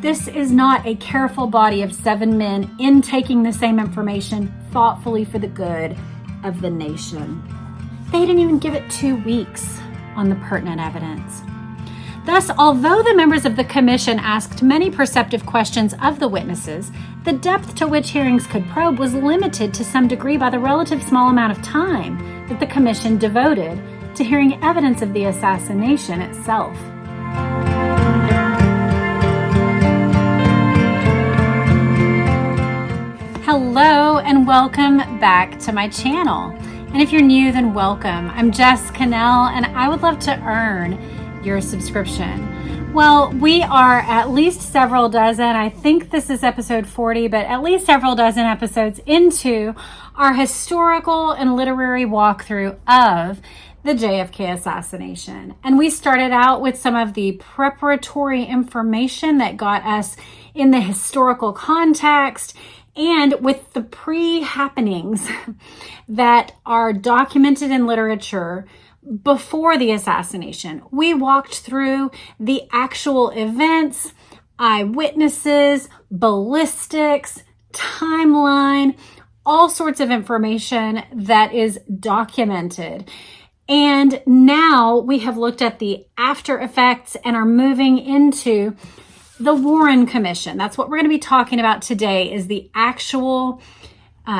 This is not a careful body of 7 men intaking the same information thoughtfully for the good of the nation. They didn't even give it 2 weeks on the pertinent evidence. Thus, although the members of the commission asked many perceptive questions of the witnesses, the depth to which hearings could probe was limited to some degree by the relative small amount of time that the commission devoted to hearing evidence of the assassination itself. Hello and welcome back to my channel. And if you're new, then welcome. I'm Jess, Connell, and I would love to earn your subscription. Well, we are at least several dozen, I think this is episode 40, but at least several dozen episodes into our historical and literary walkthrough of the JFK assassination. And we started out with some of the preparatory information that got us in the historical context and with the pre-happenings that are documented in literature before the assassination. We walked through the actual events, eyewitnesses, ballistics, timeline, all sorts of information that is documented. And now we have looked at the after effects and are moving into the Warren Commission. That's what we're going to be talking about today, is the actual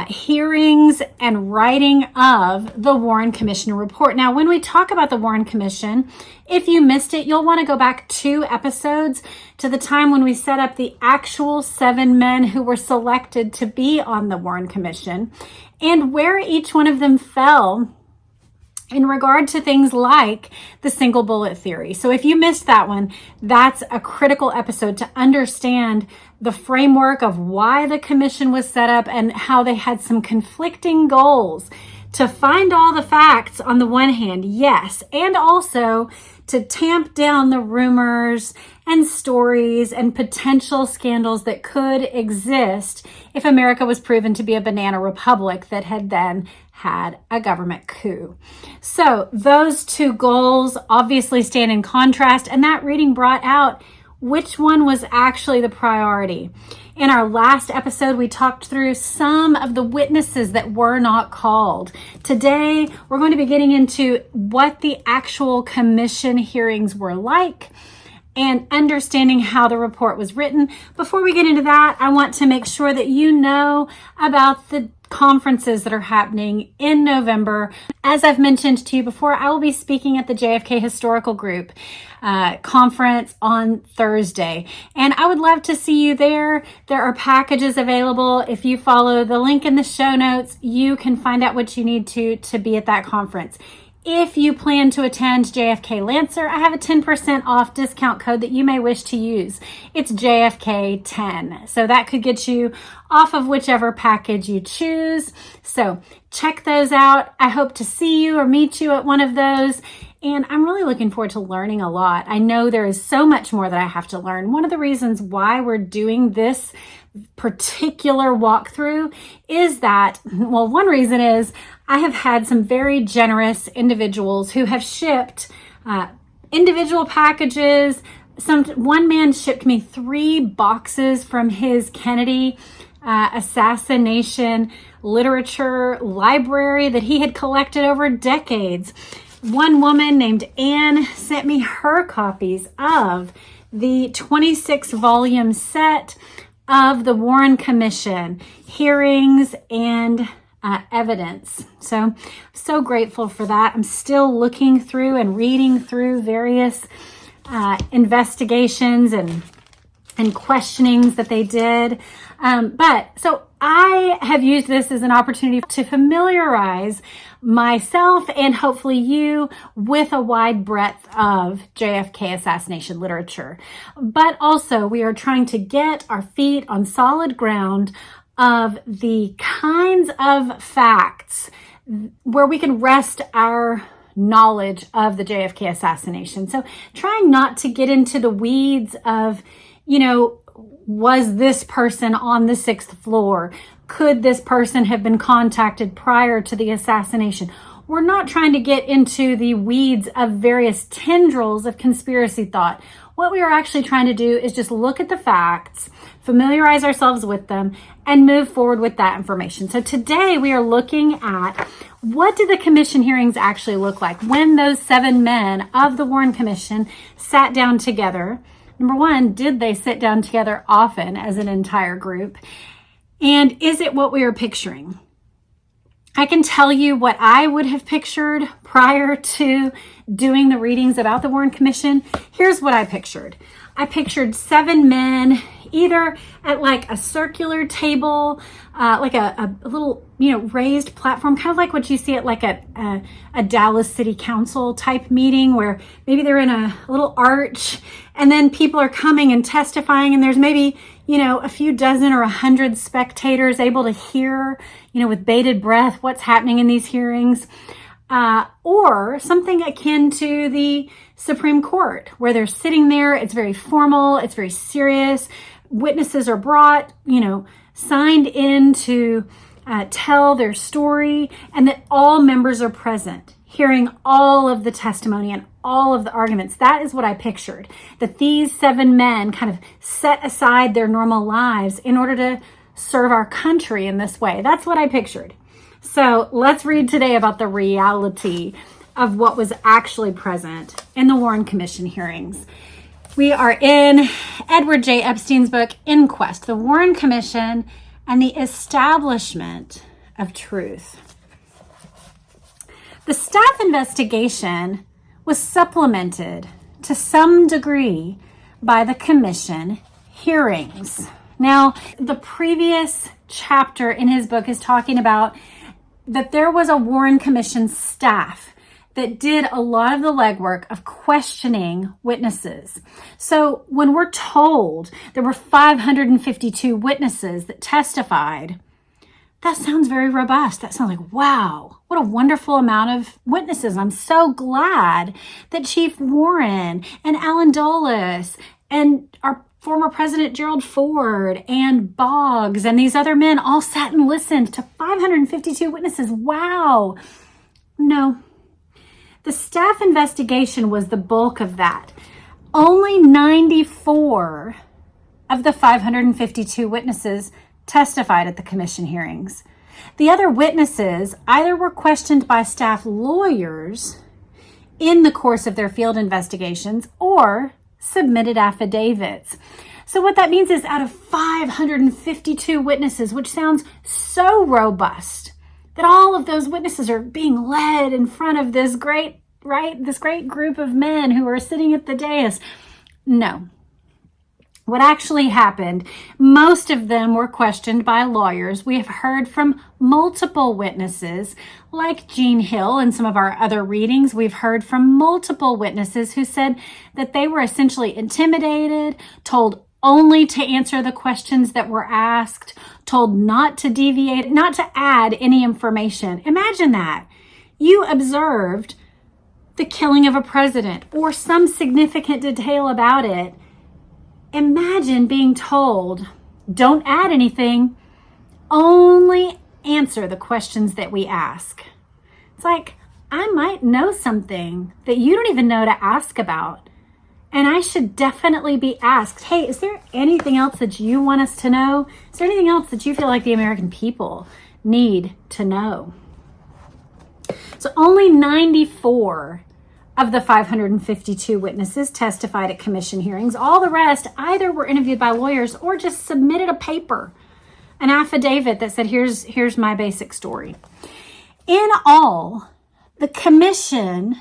hearings and writing of the Warren Commission report. Now, when we talk about the Warren Commission, if you missed it, you'll want to go back 2 episodes to the time when we set up the actual 7 men who were selected to be on the Warren Commission and where each one of them fell in regard to things like the single bullet theory. So if you missed that one, that's a critical episode to understand the framework of why the commission was set up and how they had some conflicting goals to find all the facts on the one hand, yes, and also to tamp down the rumors and stories and potential scandals that could exist if America was proven to be a banana republic that had then had a government coup. So those 2 goals obviously stand in contrast, and that reading brought out which one was actually the priority. In our last episode, we talked through some of the witnesses that were not called. Today, we're going to be getting into what the actual commission hearings were like and understanding how the report was written. Before we get into that, I want to make sure that you know about the conferences that are happening in November. As I've mentioned to you before, I will be speaking at the JFK Historical Group conference on Thursday, and I would love to see you there. There are packages available. If you follow the link in the show notes, you can find out what you need to be at that conference. If you plan to attend JFK Lancer, I have a 10% off discount code that you may wish to use. It's JFK10. So that could get you off of whichever package you choose. So check those out. I hope to see you or meet you at one of those. And I'm really looking forward to learning a lot. I know there is so much more that I have to learn. One of the reasons why we're doing this particular walkthrough is that, well, one reason is I have had some very generous individuals who have shipped individual packages. One man shipped me 3 boxes from his Kennedy assassination literature library that he had collected over decades. One woman named Anne sent me her copies of the 26-volume set of the Warren Commission hearings and evidence. So grateful for that. I'm still looking through and reading through various investigations and questionings that they did. So I have used this as an opportunity to familiarize myself and hopefully you with a wide breadth of JFK assassination literature. But also we are trying to get our feet on solid ground of the kinds of facts where we can rest our knowledge of the JFK assassination. So trying not to get into the weeds of, was this person on the 6th floor? Could this person have been contacted prior to the assassination? We're not trying to get into the weeds of various tendrils of conspiracy thought. What we are actually trying to do is just look at the facts, familiarize ourselves with them, and move forward with that information. So today we are looking at what did the commission hearings actually look like when those 7 men of the Warren Commission sat down together. Number one, did they sit down together often as an entire group? And is it what we are picturing? I can tell you what I would have pictured prior to doing the readings about the Warren Commission. Here's what I pictured. I pictured 7 men either at like a circular table, like a little, raised platform, kind of like what you see at like a Dallas City Council type meeting where maybe they're in a little arch and then people are coming and testifying and there's maybe, a few dozen or 100 spectators able to hear, with bated breath what's happening in these hearings. Or something akin to the Supreme Court where they're sitting there. It's very formal. It's very serious. Witnesses are brought, signed in to tell their story, and that all members are present, hearing all of the testimony and all of the arguments. That is what I pictured, that these 7 men kind of set aside their normal lives in order to serve our country in this way. That's what I pictured. So let's read today about the reality of what was actually present in the Warren Commission hearings. We are in Edward J. Epstein's book, Inquest, the Warren Commission and the Establishment of Truth. The staff investigation was supplemented to some degree by the commission hearings. Now, the previous chapter in his book is talking about that there was a Warren Commission staff that did a lot of the legwork of questioning witnesses. So when we're told there were 552 witnesses that testified, that sounds very robust. That sounds like, wow, what a wonderful amount of witnesses. I'm so glad that Chief Warren and Allen Dulles and our former President Gerald Ford and Boggs and these other men all sat and listened to 552 witnesses. Wow. No. The staff investigation was the bulk of that. Only 94 of the 552 witnesses testified at the commission hearings. The other witnesses either were questioned by staff lawyers in the course of their field investigations or submitted affidavits. So what that means is out of 552 witnesses, which sounds so robust, that all of those witnesses are being led in front of this great group of men who are sitting at the dais. No. What actually happened, most of them were questioned by lawyers. We have heard from multiple witnesses, like Jean Hill in some of our other readings. We've heard from multiple witnesses who said that they were essentially intimidated, told only to answer the questions that were asked, told not to deviate, not to add any information. Imagine that. You observed the killing of a president or some significant detail about it. Imagine being told, don't add anything, only answer the questions that we ask. It's like, I might know something that you don't even know to ask about. And I should definitely be asked, hey, is there anything else that you want us to know? Is there anything else that you feel like the American people need to know? So only 94 of the 552 witnesses testified at commission hearings. All the rest either were interviewed by lawyers or just submitted a paper, an affidavit that said, here's my basic story. In all, the commission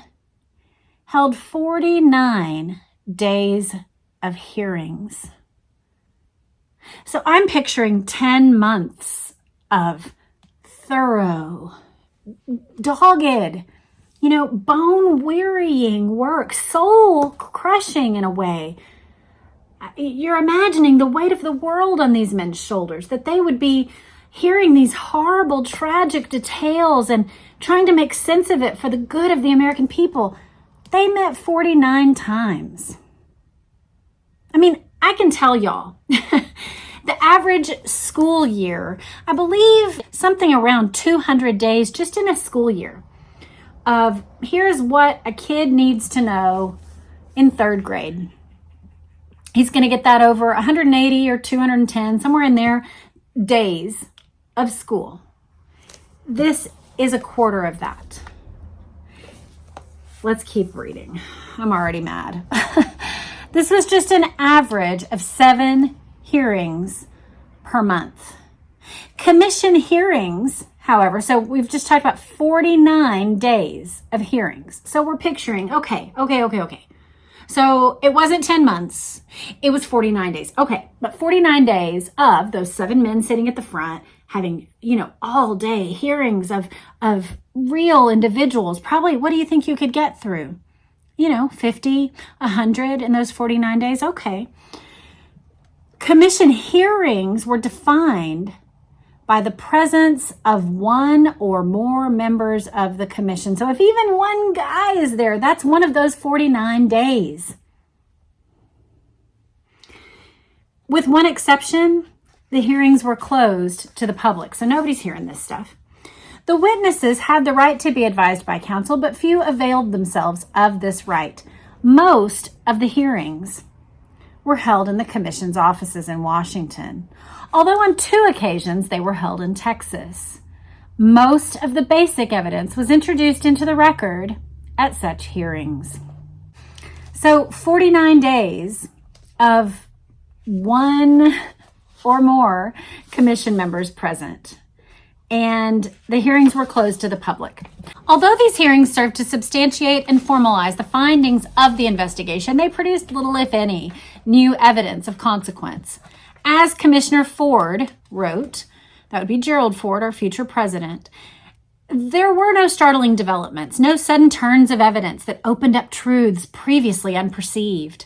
held 49 days of hearings. So I'm picturing 10 months of thorough, dogged, bone-wearying work, soul-crushing in a way. You're imagining the weight of the world on these men's shoulders, that they would be hearing these horrible, tragic details and trying to make sense of it for the good of the American people. They met 49 times. I mean, I can tell y'all, the average school year, I believe something around 200 days just in a school year of here's what a kid needs to know in 3rd grade. He's going to get that over 180 or 210, somewhere in there, days of school. This is a quarter of that. Let's keep reading. I'm already mad. This was just an average of 7 hearings per month. Commission hearings, however, so we've just talked about 49 days of hearings. So we're picturing, okay. So it wasn't 10 months, it was 49 days. Okay, but 49 days of those 7 men sitting at the front having, all day hearings of real individuals. Probably, what do you think you could get through? 50, 100 in those 49 days? Okay. Commission hearings were defined by the presence of one or more members of the commission. So if even one guy is there, that's one of those 49 days. With one exception, the hearings were closed to the public, so nobody's hearing this stuff. The witnesses had the right to be advised by counsel, but few availed themselves of this right. Most of the hearings were held in the commission's offices in Washington, although on 2 occasions they were held in Texas. Most of the basic evidence was introduced into the record at such hearings. So 49 days of one or more commission members present, and the hearings were closed to the public. Although these hearings served to substantiate and formalize the findings of the investigation, they produced little, if any, new evidence of consequence. As Commissioner Ford wrote, that would be Gerald Ford, our future president, there were no startling developments, no sudden turns of evidence that opened up truths previously unperceived.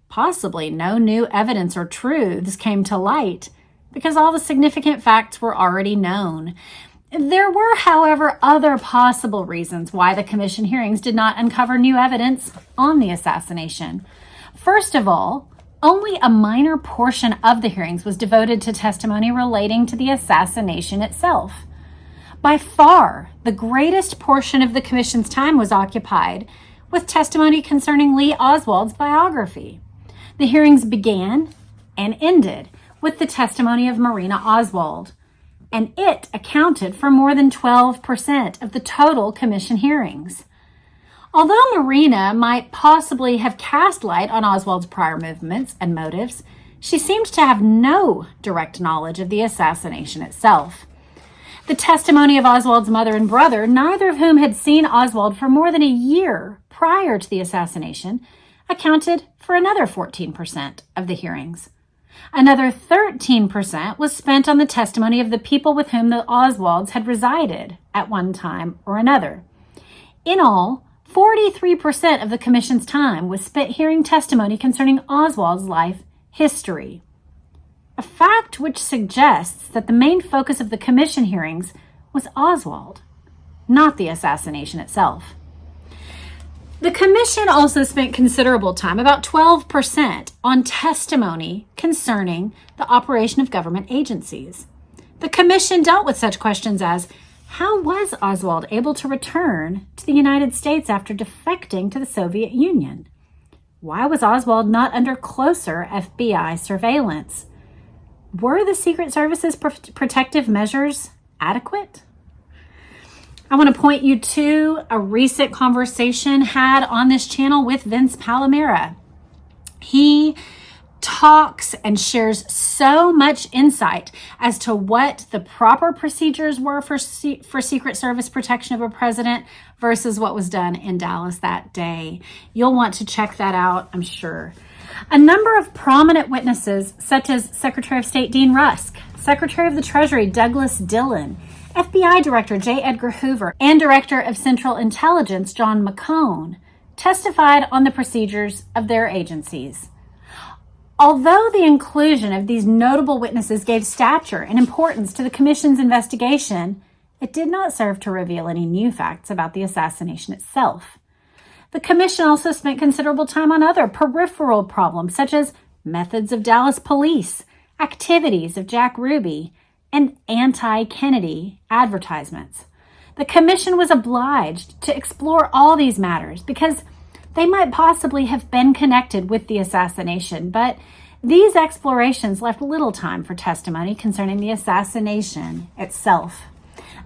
Possibly no new evidence or truths came to light because all the significant facts were already known. There were, however, other possible reasons why the commission hearings did not uncover new evidence on the assassination. First of all, only a minor portion of the hearings was devoted to testimony relating to the assassination itself. By far, the greatest portion of the commission's time was occupied with testimony concerning Lee Oswald's biography. The hearings began and ended with the testimony of Marina Oswald, and it accounted for more than 12% of the total commission hearings. Although Marina might possibly have cast light on Oswald's prior movements and motives, she seemed to have no direct knowledge of the assassination itself. The testimony of Oswald's mother and brother, neither of whom had seen Oswald for more than a year prior to the assassination, accounted for another 14% of the hearings. Another 13% was spent on the testimony of the people with whom the Oswalds had resided at one time or another. In all, 43% of the commission's time was spent hearing testimony concerning Oswald's life history, a fact which suggests that the main focus of the commission hearings was Oswald, not the assassination itself. The commission also spent considerable time, about 12%, on testimony concerning the operation of government agencies. The commission dealt with such questions as, how was Oswald able to return to the United States after defecting to the Soviet Union? Why was Oswald not under closer FBI surveillance? Were the Secret Service's protective measures adequate? I want to point you to a recent conversation had on this channel with Vince Palomera. He talks and shares so much insight as to what the proper procedures were for Secret Service protection of a president versus what was done in Dallas that day. You'll want to check that out, I'm sure. A number of prominent witnesses, such as Secretary of State Dean Rusk, Secretary of the Treasury Douglas Dillon, FBI Director J. Edgar Hoover, and Director of Central Intelligence John McCone, testified on the procedures of their agencies. Although the inclusion of these notable witnesses gave stature and importance to the commission's investigation, it did not serve to reveal any new facts about the assassination itself. The commission also spent considerable time on other peripheral problems, such as methods of Dallas police, activities of Jack Ruby, and anti-Kennedy advertisements. The commission was obliged to explore all these matters because they might possibly have been connected with the assassination, but these explorations left little time for testimony concerning the assassination itself.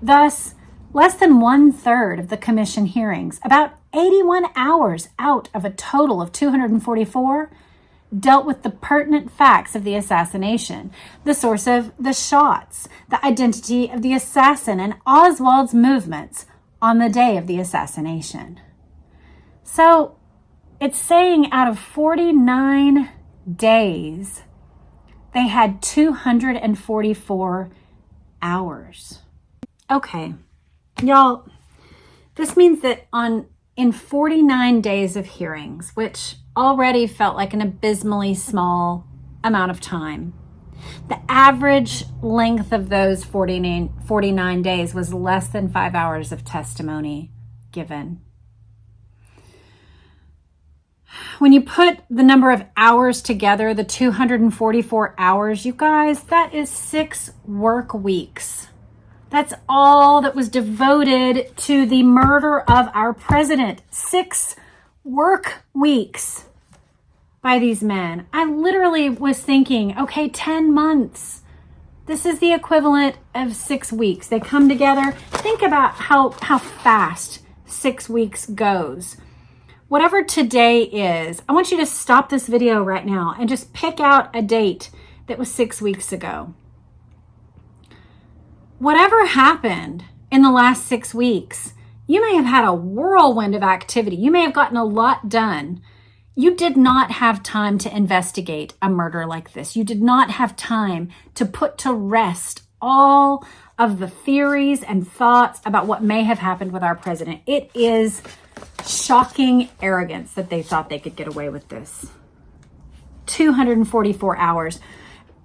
Thus, less than 1/3 of the commission hearings, about 81 hours out of a total of 244, dealt with the pertinent facts of the assassination, the source of the shots, the identity of the assassin, and Oswald's movements on the day of the assassination. So it's saying out of 49 days, they had 244 hours. Okay, y'all, this means that in 49 days of hearings, which already felt like an abysmally small amount of time, the average length of those 49 days was less than 5 hours of testimony given. When you put the number of hours together, the 244 hours, you guys, that is 6 work weeks. That's all that was devoted to the murder of our president. 6 work weeks by these men. I literally was thinking, okay, 10 months. This is the equivalent of 6 weeks. They come together. Think about how fast 6 weeks goes. Whatever today is, I want you to stop this video right now and just pick out a date that was 6 weeks ago. Whatever happened in the last 6 weeks, you may have had a whirlwind of activity. You may have gotten a lot done. You did not have time to investigate a murder like this. You did not have time to put to rest all of the theories and thoughts about what may have happened with our president. It is shocking arrogance that they thought they could get away with this. 244 hours.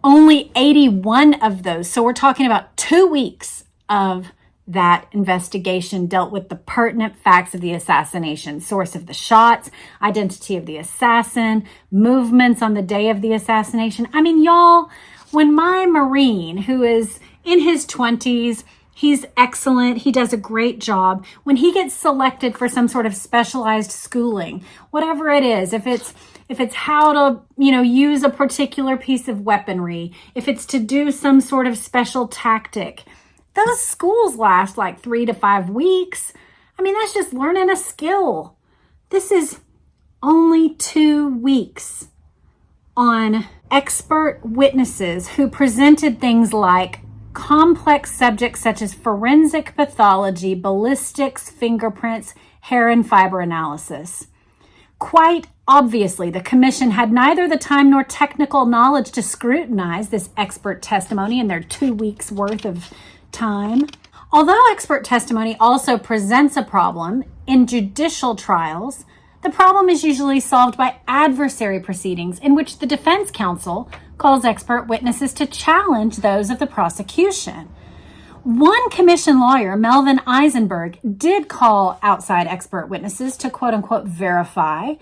Only 81 of those. So we're talking about 2 weeks of that investigation dealt with the pertinent facts of the assassination, source of the shots, identity of the assassin, movements on the day of the assassination. I mean, y'all, when my Marine, who is in his 20s, he's excellent, he does a great job, when he gets selected for some sort of specialized schooling, whatever it is, if it's how to, use a particular piece of weaponry, if it's to do some sort of special tactic, those schools last like 3 to 5 weeks. I mean, that's just learning a skill. This is only 2 weeks on expert witnesses who presented things like complex subjects such as forensic pathology, ballistics, fingerprints, hair and fiber analysis. Quite obviously, the commission had neither the time nor technical knowledge to scrutinize this expert testimony in their 2 weeks worth of time. Although expert testimony also presents a problem in judicial trials, the problem is usually solved by adversary proceedings in which the defense counsel calls expert witnesses to challenge those of the prosecution. One commission lawyer, Melvin Eisenberg, did call outside expert witnesses to quote unquote verify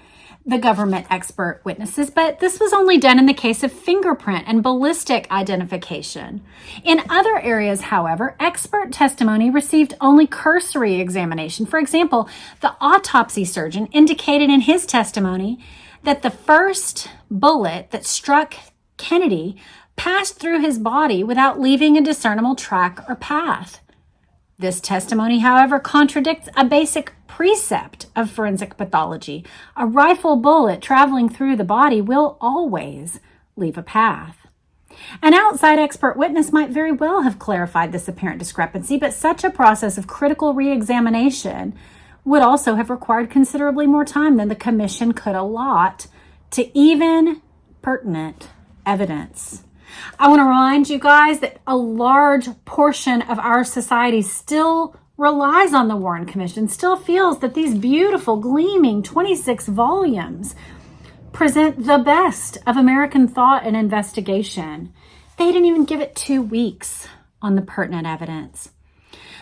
the government expert witnesses, but this was only done in the case of fingerprint and ballistic identification. In other areas, however, expert testimony received only cursory examination. For example, the autopsy surgeon indicated in his testimony that the first bullet that struck Kennedy passed through his body without leaving a discernible track or path. This testimony, however, contradicts a basic precept of forensic pathology. A rifle bullet traveling through the body will always leave a path. An outside expert witness might very well have clarified this apparent discrepancy, but such a process of critical re-examination would also have required considerably more time than the commission could allot to even pertinent evidence. I want to remind you guys that a large portion of our society still relies on the Warren Commission, still feels that these beautiful, gleaming 26 volumes present the best of American thought and investigation. They didn't even give it 2 weeks on the pertinent evidence.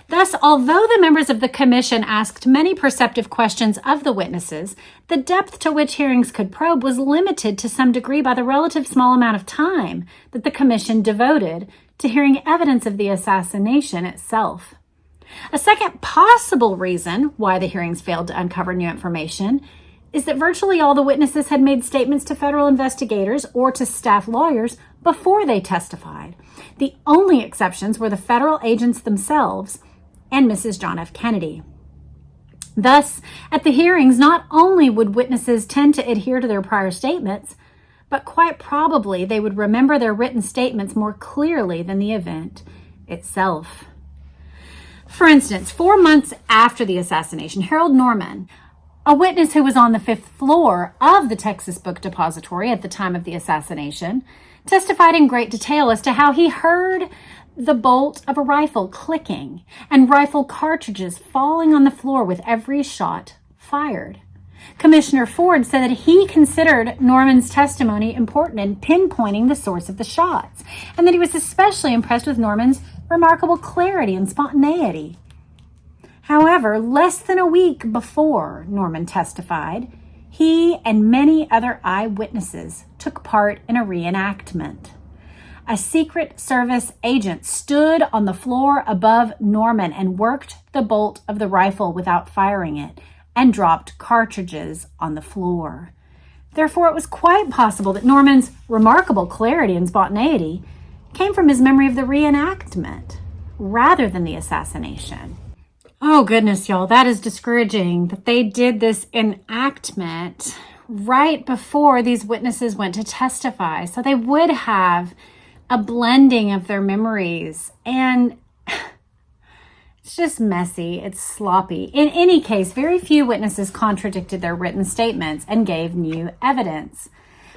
Thus, although the members of the commission asked many perceptive questions of the witnesses, the depth to which hearings could probe was limited to some degree by the relative small amount of time that the commission devoted to hearing evidence of the assassination itself. A second possible reason why the hearings failed to uncover new information is that virtually all the witnesses had made statements to federal investigators or to staff lawyers before they testified. The only exceptions were the federal agents themselves and Mrs. John F. Kennedy. Thus, at the hearings, not only would witnesses tend to adhere to their prior statements, but quite probably they would remember their written statements more clearly than the event itself. For instance, 4 months after the assassination, Harold Norman, a witness who was on the 5th floor of the Texas Book Depository at the time of the assassination, testified in great detail as to how he heard the bolt of a rifle clicking and rifle cartridges falling on the floor with every shot fired. Commissioner Ford said that he considered Norman's testimony important in pinpointing the source of the shots, and that he was especially impressed with Norman's remarkable clarity and spontaneity. However, less than a week before Norman testified, he and many other eyewitnesses took part in a reenactment. A Secret Service agent stood on the floor above Norman and worked the bolt of the rifle without firing it and dropped cartridges on the floor. Therefore, it was quite possible that Norman's remarkable clarity and spontaneity came from his memory of the reenactment rather than the assassination. Oh goodness, y'all, that is discouraging that they did this enactment right before these witnesses went to testify. So they would have a blending of their memories, and it's just messy. It's sloppy. In any case, very few witnesses contradicted their written statements and gave new evidence.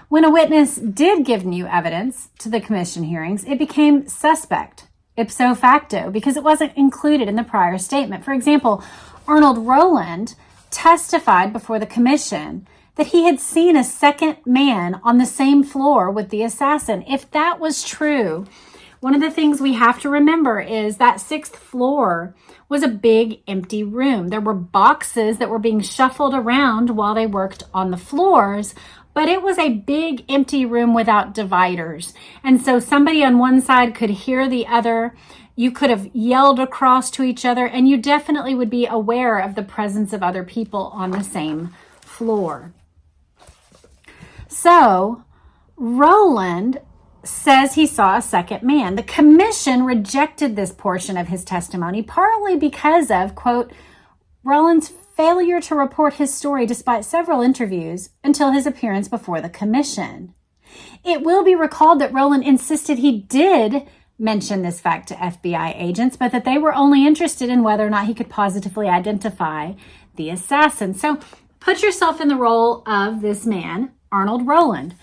When a witness did give new evidence to the commission hearings, it became suspect, ipso facto, because it wasn't included in the prior statement. For example, Arnold Rowland testified before the commission that he had seen a second man on the same floor with the assassin. If that was true, one of the things we have to remember is that 6th floor was a big empty room. There were boxes that were being shuffled around while they worked on the floors, but it was a big empty room without dividers. And so somebody on one side could hear the other. You could have yelled across to each other, and you definitely would be aware of the presence of other people on the same floor. So Rowland says he saw a second man. The commission rejected this portion of his testimony, partly because of, quote, Rowland's failure to report his story despite several interviews until his appearance before the commission. It will be recalled that Rowland insisted he did mention this fact to FBI agents, but that they were only interested in whether or not he could positively identify the assassin. So put yourself in the role of this man, Arnold Rowland.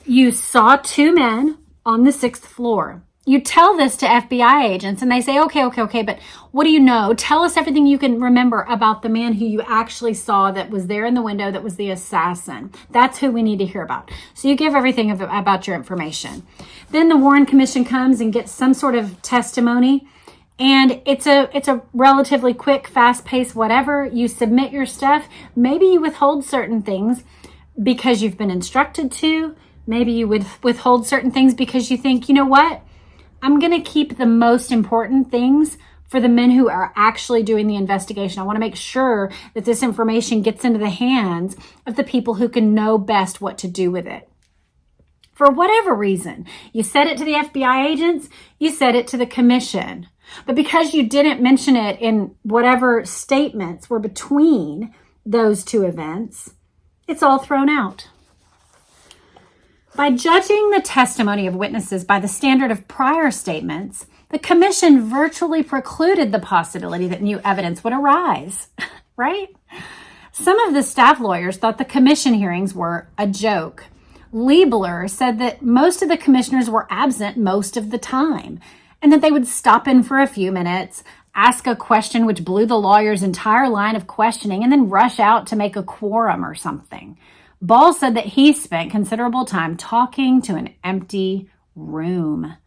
You saw 2 men on the 6th floor. You tell this to FBI agents and they say, okay, but what do you know? Tell us everything you can remember about the man who you actually saw that was there in the window that was the assassin. That's who we need to hear about. So you give everything about your information. Then the Warren Commission comes and gets some sort of testimony, and it's a relatively quick, fast-paced whatever. You submit your stuff. Maybe you withhold certain things because you've been instructed to. Maybe you would withhold certain things because you think, you know what? I'm going to keep the most important things for the men who are actually doing the investigation. I want to make sure that this information gets into the hands of the people who can know best what to do with it. For whatever reason, you said it to the FBI agents, you said it to the commission. But because you didn't mention it in whatever statements were between those 2 events, it's all thrown out. By judging the testimony of witnesses by the standard of prior statements, the commission virtually precluded the possibility that new evidence would arise, right? Some of the staff lawyers thought the commission hearings were a joke. Liebler said that most of the commissioners were absent most of the time, and that they would stop in for a few minutes, ask a question which blew the lawyer's entire line of questioning, and then rush out to make a quorum or something. Ball said that he spent considerable time talking to an empty room.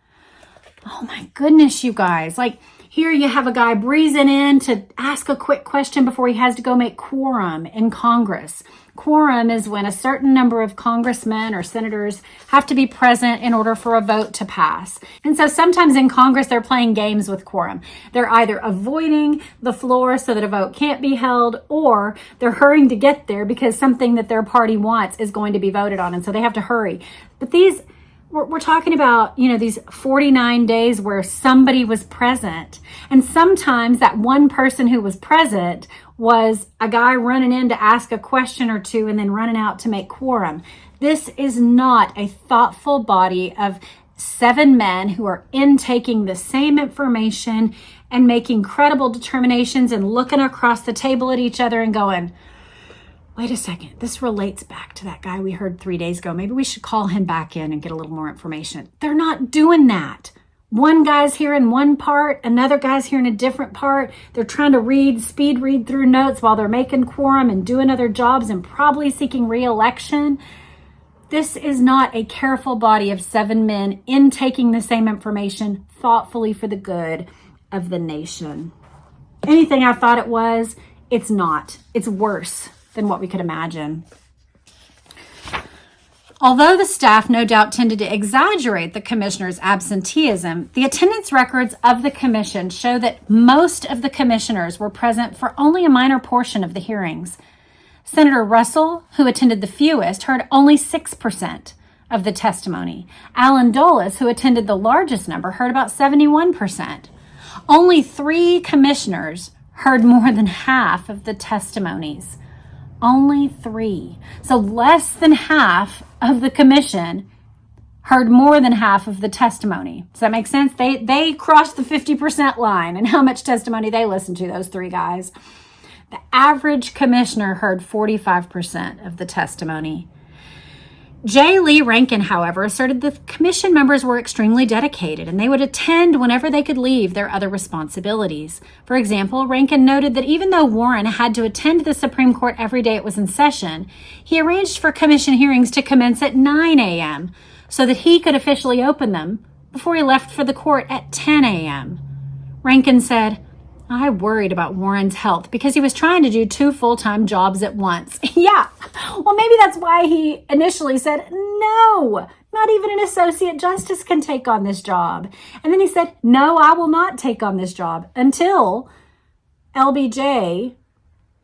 Oh my goodness, you guys. Like, here you have a guy breezing in to ask a quick question before he has to go make quorum in Congress. Quorum is when a certain number of congressmen or senators have to be present in order for a vote to pass. And so sometimes in Congress, they're playing games with quorum. They're either avoiding the floor so that a vote can't be held, or they're hurrying to get there because something that their party wants is going to be voted on. And so they have to hurry. But we're talking about, these 49 days where somebody was present. And sometimes that one person who was present was a guy running in to ask a question or two and then running out to make quorum. This is not a thoughtful body of 7 men who are intaking the same information and making credible determinations and looking across the table at each other and going, wait a second, this relates back to that guy we heard 3 days ago. Maybe we should call him back in and get a little more information. They're not doing that. One guy's here in one part, another guy's here in a different part. They're trying to speed read through notes while they're making quorum and doing other jobs and probably seeking re-election. This is not a careful body of 7 men intaking the same information thoughtfully for the good of the nation. Anything I thought it was, it's not. It's worse than what we could imagine. Although the staff no doubt tended to exaggerate the commissioner's absenteeism, the attendance records of the commission show that most of the commissioners were present for only a minor portion of the hearings. Senator Russell, who attended the fewest, heard only 6% of the testimony. Alan Dulles, who attended the largest number, heard about 71%. Only 3 commissioners heard more than half of the testimonies. Only 3. So less than half of the commission heard more than half of the testimony. Does that make sense? They crossed the 50% line and how much testimony they listened to, those 3 guys. The average commissioner heard 45% of the testimony. J. Lee Rankin, however, asserted the commission members were extremely dedicated and they would attend whenever they could leave their other responsibilities. For example, Rankin noted that even though Warren had to attend the Supreme Court every day it was in session, he arranged for commission hearings to commence at 9 a.m. so that he could officially open them before he left for the court at 10 a.m. Rankin said, I worried about Warren's health because he was trying to do 2 full-time jobs at once. Yeah, well, maybe that's why he initially said, no, not even an associate justice can take on this job. And then he said, no, I will not take on this job until LBJ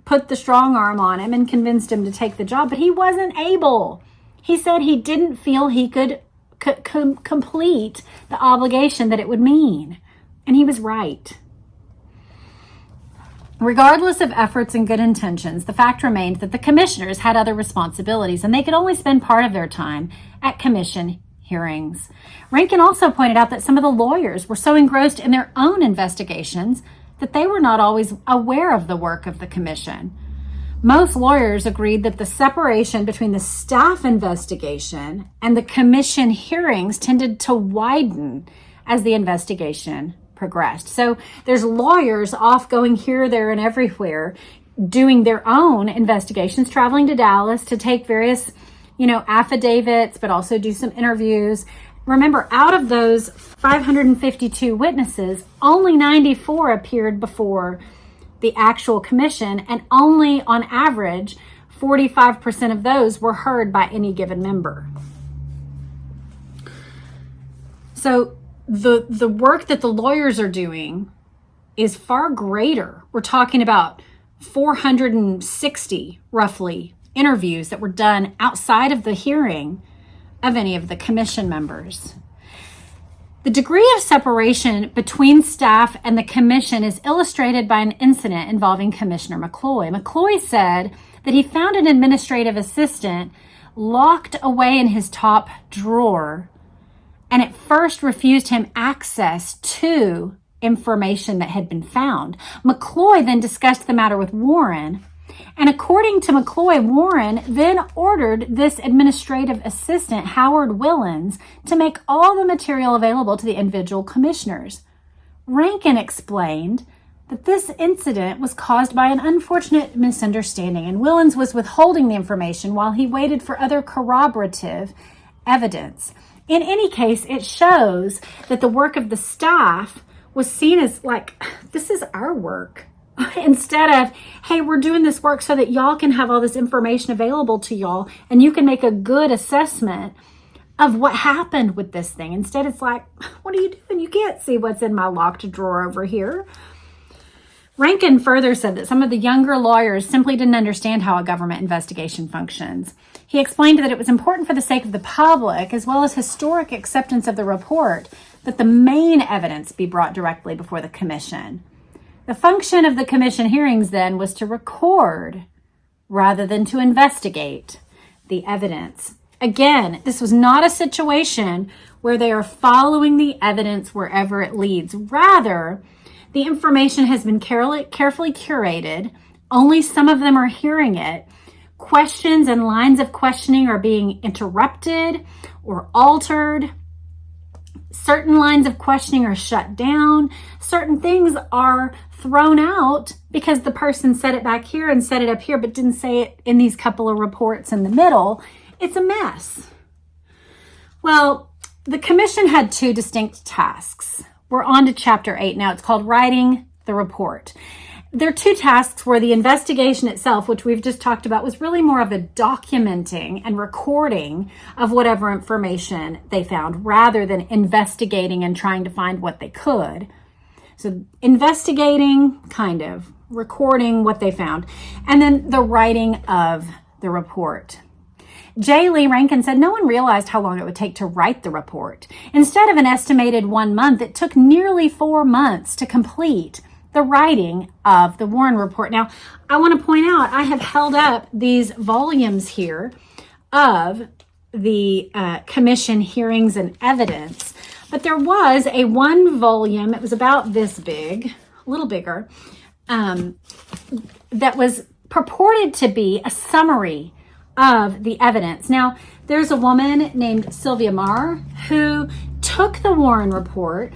put the strong arm on him and convinced him to take the job. But he wasn't able. He said he didn't feel he could complete the obligation that it would mean. And he was right. Regardless of efforts and good intentions, the fact remained that the commissioners had other responsibilities and they could only spend part of their time at commission hearings. Rankin also pointed out that some of the lawyers were so engrossed in their own investigations that they were not always aware of the work of the commission. Most lawyers agreed that the separation between the staff investigation and the commission hearings tended to widen as the investigation progressed. So there's lawyers off going here, there, and everywhere doing their own investigations, traveling to Dallas to take various, affidavits, but also do some interviews. Remember, out of those 552 witnesses, only 94 appeared before the actual commission, and only on average 45% of those were heard by any given member. So the work that the lawyers are doing is far greater. We're talking about 460 roughly interviews that were done outside of the hearing of any of the commission members. The degree of separation between staff and the commission is illustrated by an incident involving Commissioner McCloy. McCloy said that he found an administrative assistant locked away in his top drawer and at first refused him access to information that had been found. McCloy then discussed the matter with Warren, and according to McCloy, Warren then ordered this administrative assistant, Howard Willens, to make all the material available to the individual commissioners. Rankin explained that this incident was caused by an unfortunate misunderstanding, and Willens was withholding the information while he waited for other corroborative evidence. In any case, it shows that the work of the staff was seen as like, this is our work. instead of, hey, we're doing this work so that y'all can have all this information available to y'all and you can make a good assessment of what happened with this thing. Instead, it's like, what are you doing? You can't see what's in my locked drawer over here. Rankin further said that some of the younger lawyers simply didn't understand how a government investigation functions. He explained that it was important for the sake of the public, as well as historic acceptance of the report, that the main evidence be brought directly before the commission. The function of the commission hearings then was to record rather than to investigate the evidence. Again, this was not a situation where they are following the evidence wherever it leads. Rather, the information has been carefully curated. Only some of them are hearing it. Questions and lines of questioning are being interrupted or altered. Certain lines of questioning are shut down. Certain things are thrown out because the person said it back here and said it up here, but didn't say it in these couple of reports in the middle. It's a mess. Well, the commission had two distinct tasks. We're on to chapter 8 now. It's called writing the report. Their two tasks were the investigation itself, which we've just talked about, was really more of a documenting and recording of whatever information they found rather than investigating and trying to find what they could. So investigating, kind of, recording what they found, and then the writing of the report. J. Lee Rankin said no one realized how long it would take to write the report. Instead of an estimated 1 month, it took nearly 4 months to complete the writing of the Warren Report. Now, I want to point out, I have held up these volumes here of the commission hearings and evidence, but there was a 1 volume, it was about this big, a little bigger, that was purported to be a summary of the evidence. Now, there's a woman named Sylvia Marr who took the Warren Report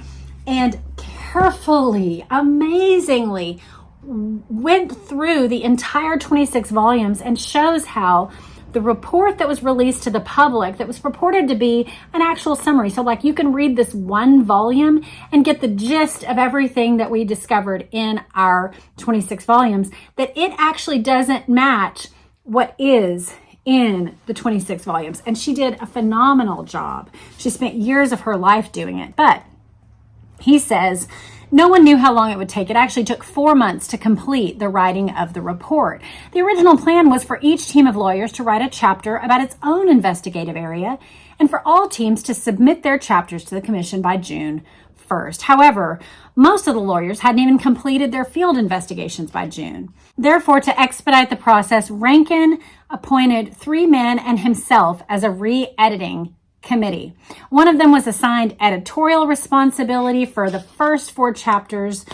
and carefully, amazingly went through the entire 26 volumes and shows how the report that was released to the public that was purported to be an actual summary. So like you can read this 1 volume and get the gist of everything that we discovered in our 26 volumes, that it actually doesn't match what is in the 26 volumes. And she did a phenomenal job. She spent years of her life doing it. But he says no one knew how long it would take. It actually took 4 months to complete the writing of the report. The original plan was for each team of lawyers to write a chapter about its own investigative area and for all teams to submit their chapters to the commission by June 1st. However, most of the lawyers hadn't even completed their field investigations by June. Therefore, to expedite the process, Rankin appointed 3 men and himself as a re-editing committee. One of them was assigned editorial responsibility for the first 4 chapters,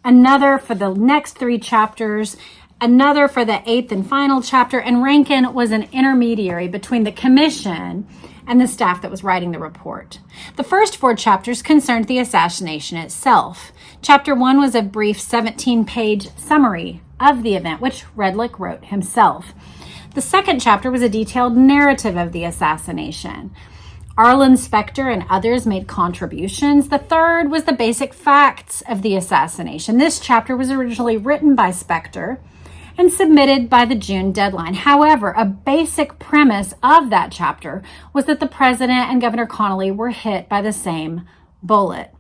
another for the next 3 chapters, another for the 8th and final chapter, and Rankin was an intermediary between the commission and the staff that was writing the report. The first 4 chapters concerned the assassination itself. Chapter 1 was a brief 17-page summary of the event, which Redlich wrote himself. The second chapter was a detailed narrative of the assassination. Arlen Specter and others made contributions. The third was the basic facts of the assassination. This chapter was originally written by Specter and submitted by the June deadline. However, a basic premise of that chapter was that the president and Governor Connell were hit by the same bullet.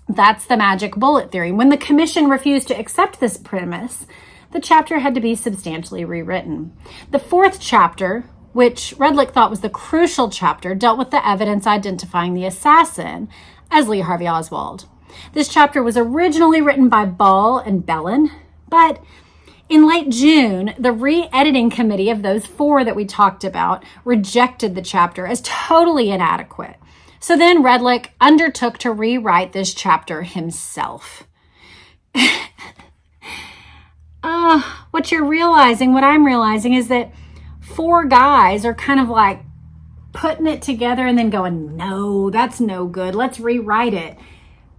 That's the magic bullet theory. When the commission refused to accept this premise, the chapter had to be substantially rewritten. The 4th chapter, which Redlich thought was the crucial chapter, dealt with the evidence identifying the assassin as Lee Harvey Oswald. This chapter was originally written by Ball and Bellin, but in late June, the re-editing committee of those 4 that we talked about rejected the chapter as totally inadequate. So then Redlich undertook to rewrite this chapter himself. What I'm realizing is that 4 guys are kind of like putting it together and then going, no, that's no good. Let's rewrite it.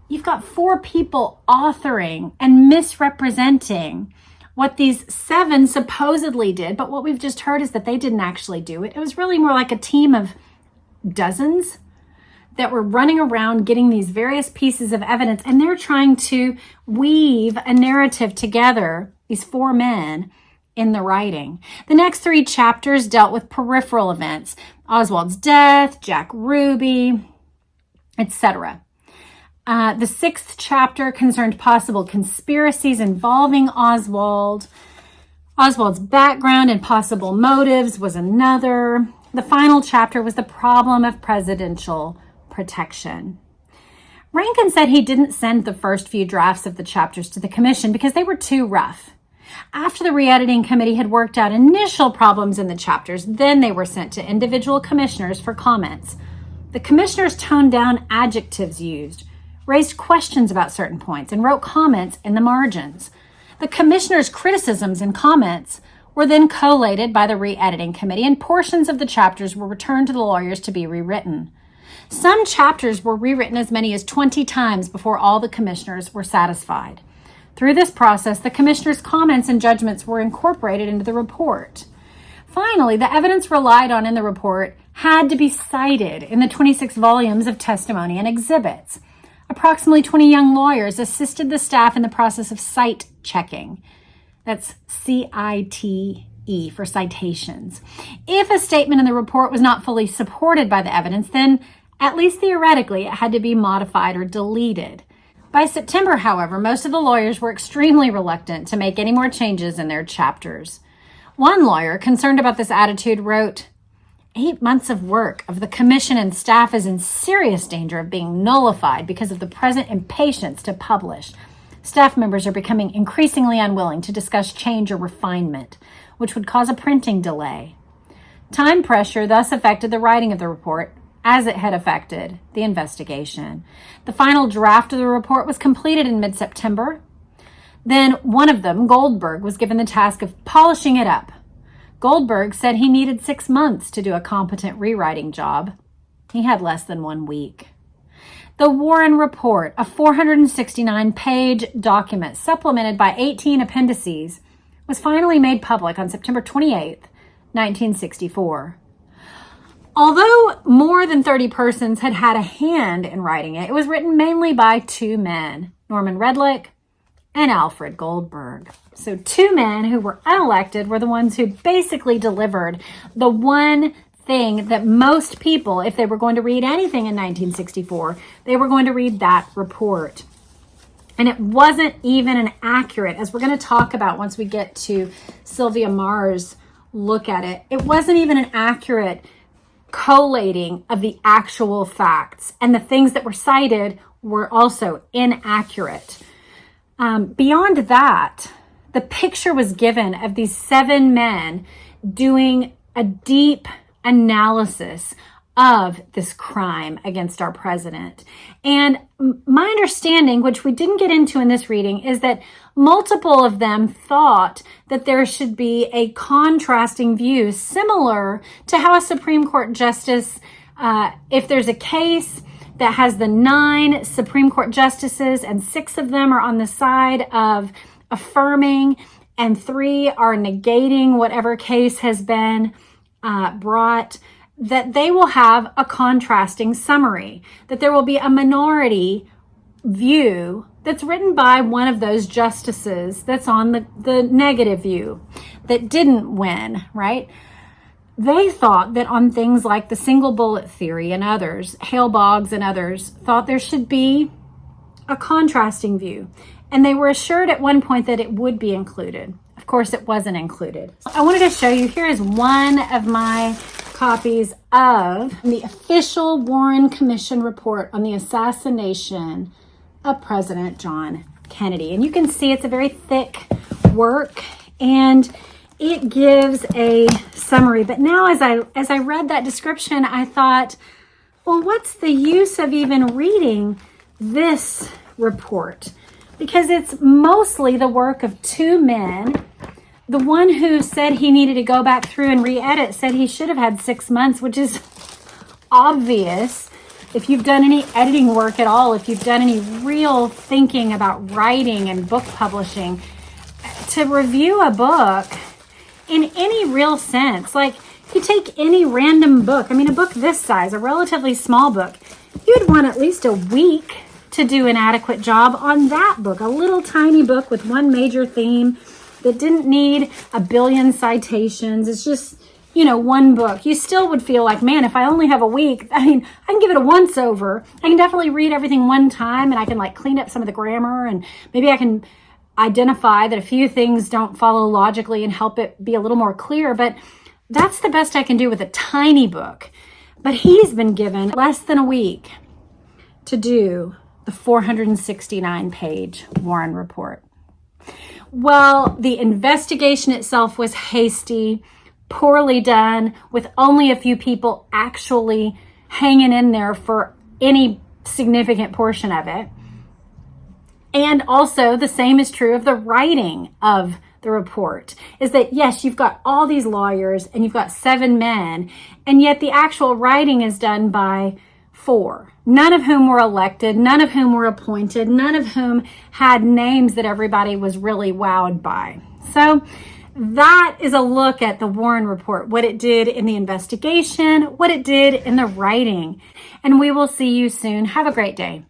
You've got 4 people authoring and misrepresenting what these 7 supposedly did. But what we've just heard is that they didn't actually do it. It was really more like a team of dozens that were running around getting these various pieces of evidence, and they're trying to weave a narrative together, these 4 men, in the writing. The next 3 chapters dealt with peripheral events, Oswald's death, Jack Ruby, etc. The 6th chapter concerned possible conspiracies involving Oswald. Oswald's background and possible motives was another. The final chapter was the problem of presidential protection. Rankin said he didn't send the first few drafts of the chapters to the commission because they were too rough. After the re-editing committee had worked out initial problems in the chapters, then they were sent to individual commissioners for comments. The commissioners toned down adjectives used, raised questions about certain points, and wrote comments in the margins. The commissioners' criticisms and comments were then collated by the re-editing committee, and portions of the chapters were returned to the lawyers to be rewritten. Some chapters were rewritten as many as 20 times before all the commissioners were satisfied. Through this process, the commissioners' comments and judgments were incorporated into the report. Finally, the evidence relied on in the report had to be cited in the 26 volumes of testimony and exhibits. Approximately 20 young lawyers assisted the staff in the process of cite checking. That's CITE for citations. If a statement in the report was not fully supported by the evidence, then at least theoretically it had to be modified or deleted. By September, however, most of the lawyers were extremely reluctant to make any more changes in their chapters. One lawyer, concerned about this attitude, wrote, 8 months of work of the commission and staff is in serious danger of being nullified because of the present impatience to publish. Staff members are becoming increasingly unwilling to discuss change or refinement, which would cause a printing delay. Time pressure thus affected the writing of the report, as it had affected the investigation. The final draft of the report was completed in mid-September. Then one of them, Goldberg, was given the task of polishing it up. Goldberg said he needed 6 months to do a competent rewriting job. He had less than 1 week. The Warren Report, a 469-page document supplemented by 18 appendices, was finally made public on September 28, 1964. Although more than 30 persons had had a hand in writing it, it was written mainly by 2 men, Norman Redlich and Alfred Goldberg. So 2 men who were unelected were the ones who basically delivered the one thing that most people, if they were going to read anything in 1964, they were going to read that report. And it wasn't even an accurate, as we're going to talk about once we get to Sylvia Maher's look at it, it wasn't even an accurate collating of the actual facts, and the things that were cited were also inaccurate. Beyond that, the picture was given of these 7 men doing a deep analysis of this crime against our president. And my understanding, which we didn't get into in this reading, is that multiple of them thought that there should be a contrasting view similar to how a Supreme Court justice, if there's a case that has the 9 Supreme Court justices and 6 of them are on the side of affirming and 3 are negating whatever case has been brought, that they will have a contrasting summary, that there will be a minority view that's written by one of those justices that's on the negative view that didn't win, right? They thought that on things like the single bullet theory and others, Hale Boggs and others, thought there should be a contrasting view. And they were assured at one point that it would be included. Of course, it wasn't included. I wanted to show you, here is one of my copies of the official Warren Commission report on the assassination of President John Kennedy. And you can see it's a very thick work and it gives a summary. But now as I read that description, I thought, well, what's the use of even reading this report? Because it's mostly the work of 2 men. The one who said he needed to go back through and re-edit said he should have had 6 months, which is obvious. If you've done any editing work at all, if you've done any real thinking about writing and book publishing, to review a book in any real sense, like if you take any random book, I mean, a book this size, a relatively small book, you'd want at least a week to do an adequate job on that book. A little tiny book with one major theme that didn't need a billion citations. It's just, one book. You still would feel like, man, if I only have a week, I can give it a once over. I can definitely read everything one time, and I can clean up some of the grammar, and maybe I can identify that a few things don't follow logically and help it be a little more clear. But that's the best I can do with a tiny book. But he's been given less than a week to do the 469-page Warren report. Well, the investigation itself was hasty, poorly done, with only a few people actually hanging in there for any significant portion of it. And also the same is true of the writing of the report, is that yes, you've got all these lawyers and you've got 7 men, and yet the actual writing is done by 4, none of whom were elected, none of whom were appointed, none of whom had names that everybody was really wowed by. So that is a look at the Warren report, what it did in the investigation, what it did in the writing. And we will see you soon. Have a great day.